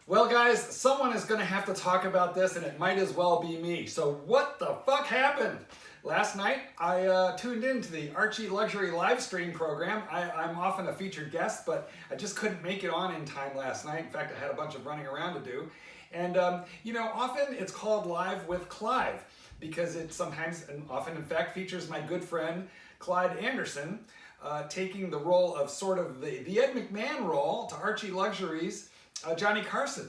Well, guys, someone is going to have to talk about this, and it might as well be me. So what the fuck happened? Last night, I tuned into the Archie Luxury live stream program. I'm often a featured guest, but I just couldn't make it on in time last night. In fact, I had a bunch of running around to do. And, often it's called Live with Clyve because it sometimes, and often in fact, features my good friend, Clyde Anderson, taking the role of sort of the Ed McMahon role to Archie Luxury's Johnny Carson.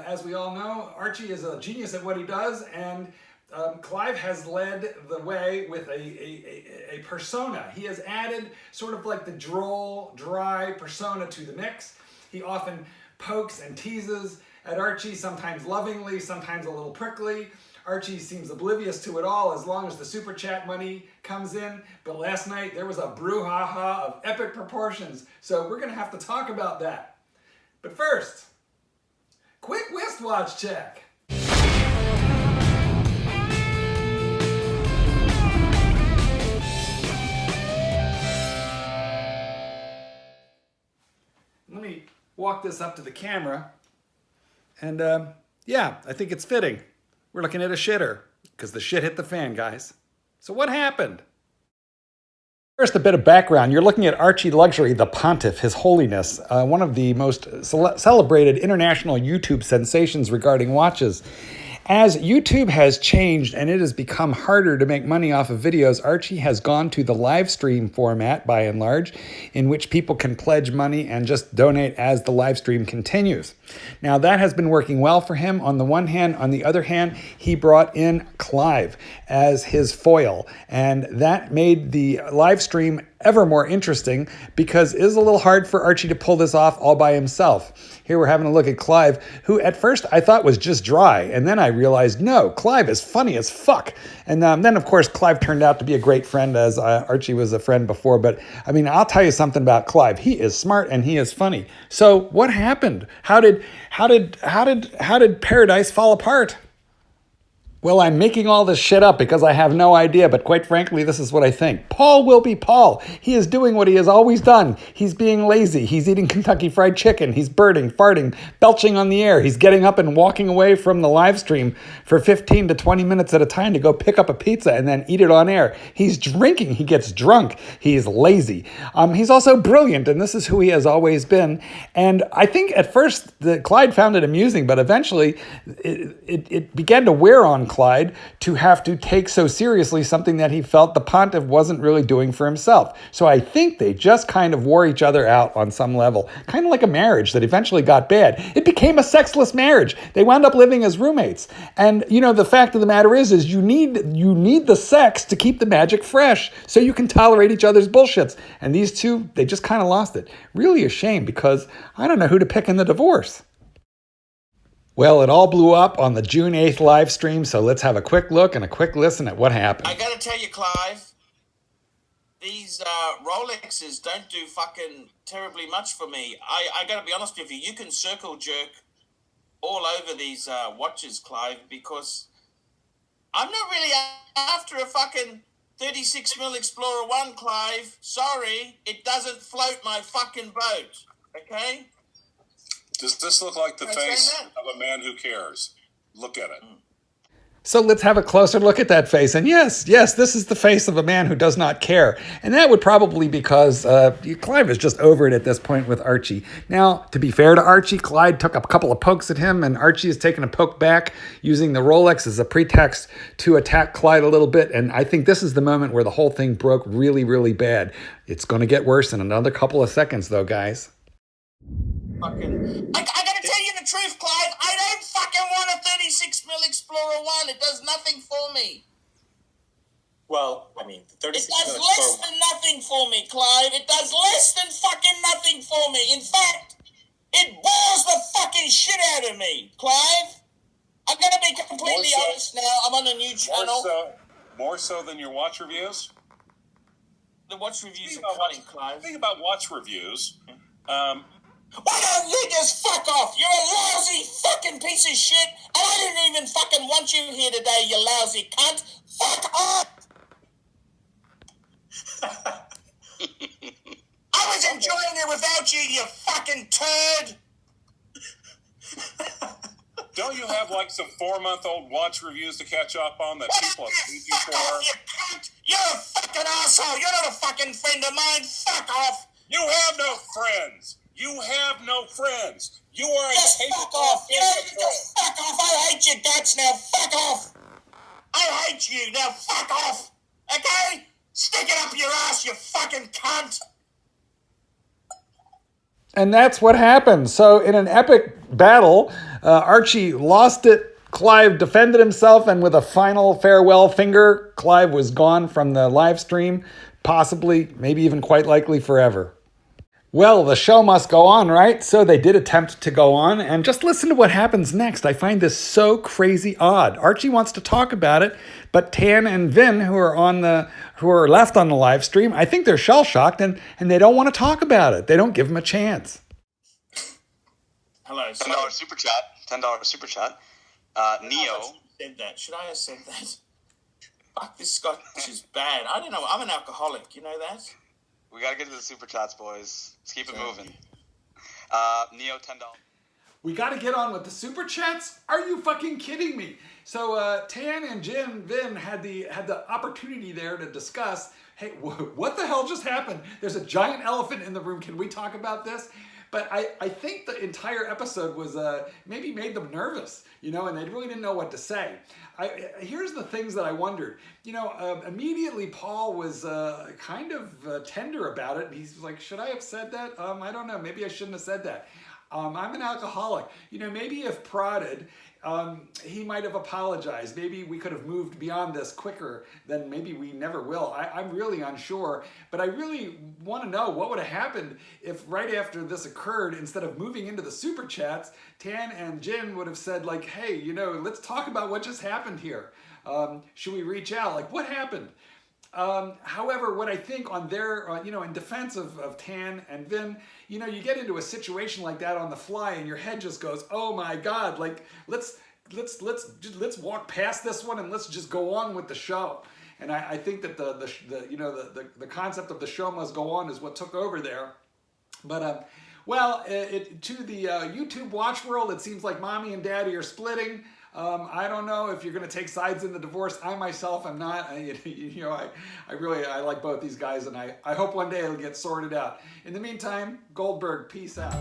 As we all know, Archie is a genius at what he does, and Clyve has led the way with a persona. He has added sort of like the droll, dry persona to the mix. He often pokes and teases at Archie, sometimes lovingly, sometimes a little prickly. Archie seems oblivious to it all as long as the super chat money comes in. But last night there was a brouhaha of epic proportions. So we're going to have to talk about that. But first, quick wristwatch check. Let me walk this up to the camera. And yeah, I think it's fitting. We're looking at a shitter because the shit hit the fan, guys. So what happened? First, a bit of background. You're looking at Archie Luxury, the Pontiff, His Holiness, one of the most celebrated international YouTube sensations regarding watches. As YouTube has changed and it has become harder to make money off of videos, Archie has gone to the live stream format, by and large, in which people can pledge money and just donate as the live stream continues. Now, that has been working well for him on the one hand. On the other hand, he brought in Clyve as his foil, and that made the live stream ever more interesting because it is a little hard for Archie to pull this off all by himself. Here we're having a look at Clyve, who at first I thought was just dry, and then I realized, no, Clyve is funny as fuck. And then, of course, Clyve turned out to be a great friend, as Archie was a friend before. But I mean, I'll tell you something about Clyve. He is smart and he is funny. So what happened? How did Paradise fall apart? Well, I'm making all this shit up because I have no idea, but quite frankly, this is what I think. Paul will be Paul. He is doing what he has always done. He's being lazy. He's eating Kentucky Fried Chicken. He's birding, farting, belching on the air. He's getting up and walking away from the live stream for 15 to 20 minutes at a time to go pick up a pizza and then eat it on air. He's drinking. He gets drunk. He's lazy. He's also brilliant, and this is who he has always been. And I think at first Clyde found it amusing, but eventually it began to wear on Clyde to have to take so seriously something that he felt the Pontiff wasn't really doing for himself. So I think they just kind of wore each other out on some level, kind of like a marriage that eventually got bad. It became a sexless marriage. They wound up living as roommates. And the fact of the matter is you need the sex to keep the magic fresh so you can tolerate each other's bullshits. And these two, they just kind of lost it. Really a shame because I don't know who to pick in the divorce. Well, it all blew up on the June 8th live stream, so let's have a quick look and a quick listen at what happened. I gotta tell you, Clyve, these Rolexes don't do fucking terribly much for me. I gotta be honest with you, you can circle jerk all over these watches, Clyve, because I'm not really after a fucking 36mm Explorer 1, Clyve. Sorry, it doesn't float my fucking boat, okay? Does this look like the face of a man who cares? Look at it. So let's have a closer look at that face. And yes, this is the face of a man who does not care. And that would probably be because Clyve is just over it at this point with Archie. Now, to be fair to Archie, Clyde took a couple of pokes at him, and Archie has taken a poke back using the Rolex as a pretext to attack Clyde a little bit. And I think this is the moment where the whole thing broke really, really bad. It's going to get worse in another couple of seconds, though, guys. I gotta tell you the truth, Clyve. I don't fucking want a 36mm Explorer 1. It does nothing for me. Well, I mean, the 36mm It does less than nothing for me, Clyve. It does less than fucking nothing for me. In fact, it bores the fucking shit out of me, Clyve. I'm gonna be completely honest now. I'm on a new channel. More so than your watch reviews? The watch reviews are coming, Clyve. Think about watch reviews. Why don't you just fuck off? You're a lousy fucking piece of shit, and I didn't even fucking want you here today, you lousy cunt. Fuck off! I was enjoying it without you, you fucking turd. Don't you have like some 4-month-old watch reviews to catch up on that people have paid you Fuck off, you for? cunt! You're a fucking asshole! You're not a fucking friend of mine! Fuck off! You have no friends. You have no friends. You are Just incapable fuck off! of You know, just fuck off! I hate you guts now! Fuck off! I hate you now! Fuck off! Okay? Stick it up your ass, you fucking cunt! And that's what happened. So in an epic battle, Archie lost it. Clyve defended himself, and with a final farewell finger, Clyve was gone from the live stream, possibly, maybe even quite likely forever. Well, the show must go on, right? So they did attempt to go on, and just listen to what happens next. I find this so crazy odd. Archie wants to talk about it, but Tan and Vin, who are left on the live stream, I think they're shell-shocked, and they don't want to talk about it. They don't give him a chance. Hello. $10 super chat. $10 super chat. Neo. Said that. Should I have said that? Fuck, this scotch is bad. I don't know. I'm an alcoholic. You know that? We gotta get to the super chats, boys. Let's keep it moving. Neo, $10. We got to get on with the super chats? Are you fucking kidding me? So Tan and Vin had the opportunity there to discuss, hey, what the hell just happened? There's a giant elephant in the room. Can we talk about this? But I think the entire episode was maybe made them nervous, and they really didn't know what to say. Here's the things that I wondered. Immediately Paul was kind of tender about it. He's like, should I have said that? I don't know. Maybe I shouldn't have said that. I'm an alcoholic. Maybe if prodded, he might have apologized. Maybe we could have moved beyond this quicker than maybe we never will. I'm really unsure, but I really want to know what would have happened if right after this occurred, instead of moving into the super chats, Tan and Jin would have said like, hey, let's talk about what just happened here. Should we reach out? Like, what happened? However, what I think on their, in defense of Tan and Vin, you get into a situation like that on the fly and your head just goes, oh my God, like, let's walk past this one and let's just go on with the show. And I think that the concept of the show must go on is what took over there. But, to the YouTube watch world, it seems like mommy and daddy are splitting. I don't know if you're going to take sides in the divorce. I myself am not. I like both these guys, and I hope one day it'll get sorted out. In the meantime, Goldberg, peace out.